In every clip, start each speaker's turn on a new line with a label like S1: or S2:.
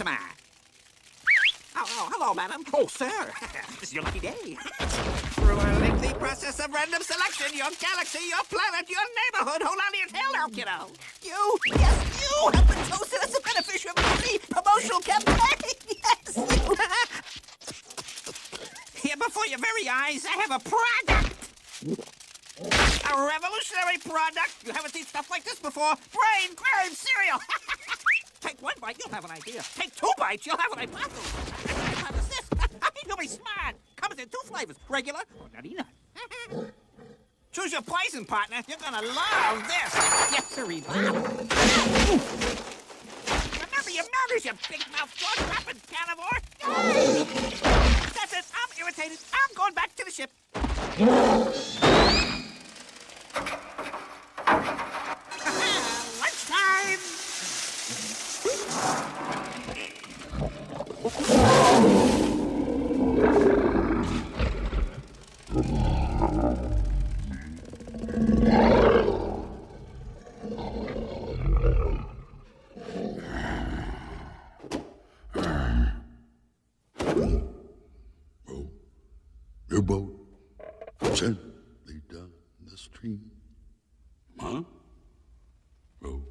S1: Come on. Oh, hello, madam. Oh, sir. This is your lucky day. Through a lengthy process of random selection, your galaxy, your planet, your neighborhood, hold on to your tail now, kiddo. You, yes, you have been chosen as the beneficiary of the promotional campaign. Yes, you. Here before your very eyes, I have a product. A revolutionary product. You haven't seen stuff like this before. Brain cereal. Take one bite, you'll have an idea. Take 2 bites, you'll have an hypothesis. You'll be smart. Comes in 2 flavors, regular or nutty nut. Choose your poison, partner. You're gonna love this. Yes, sirree, Bob. Remember your manners, you big-mouthed, jaw-dropping carnivore. That's it. I'm irritated. I'm going back to the ship. Lunchtime.
S2: Your boat gently down the stream. Huh? Row.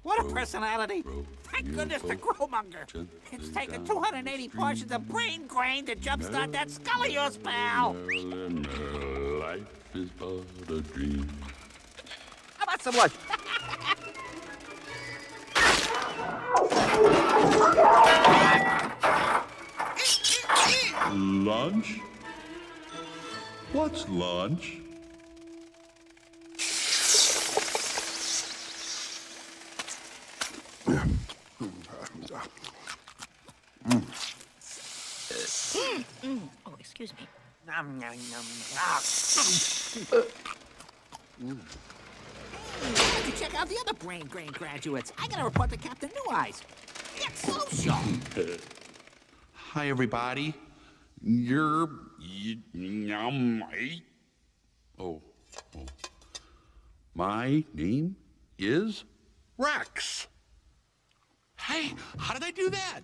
S1: What a personality. Thank goodness to Growmonger. It's taken 280 portions of brain grain to jumpstart that skull of yours, pal.
S2: Life is but a dream.
S1: How about some lunch?
S2: Lunch? What's lunch?
S3: Oh, excuse me.
S1: Nom, nom, nom. Ah. To check out the other brain grain graduates. I gotta report to Captain New Eyes. Get social.
S2: Hi, everybody. Oh. My name is Rex. Hey, how did I do that?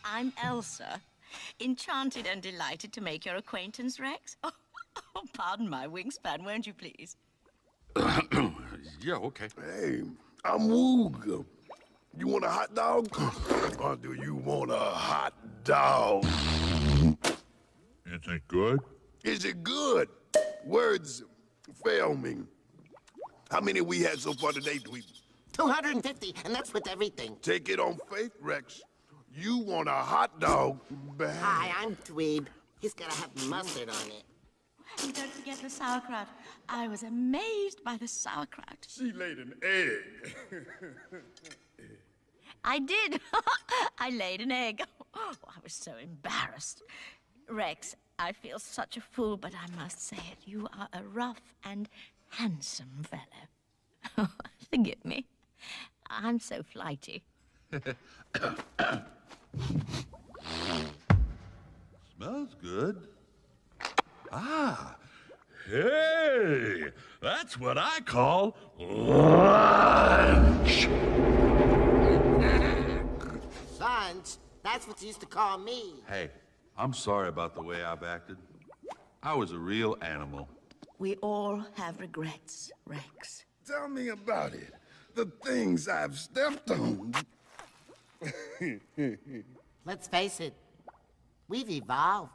S3: I'm Elsa. Enchanted and delighted to make your acquaintance, Rex. Oh, pardon my wingspan, won't you please?
S2: Yeah, okay.
S4: Hey, I'm Woog. You want a hot dog? Or do you want a hot dog?
S2: Is it good?
S4: Is it good? Words fail me. How many we had so far today, Dweeb?
S5: 250, and that's with everything.
S4: Take it on faith, Rex. You want a hot dog bad.
S5: Hi, I'm Dweeb. He's gotta have mustard on it.
S3: And don't forget the sauerkraut. I was amazed by the sauerkraut.
S4: She laid an egg.
S3: I did. I laid an egg. Oh, I was so embarrassed. Rex, I feel such a fool, but I must say it. You are a rough and handsome fellow. Forgive me. I'm so flighty.
S2: Smells good. Ah, hey, that's what I call lunch.
S5: Lunch? That's what you used to call me.
S2: Hey, I'm sorry about the way I've acted. I was a real animal.
S3: We all have regrets, Rex.
S4: Tell me about it. The things I've stepped on.
S5: Let's face it, we've evolved.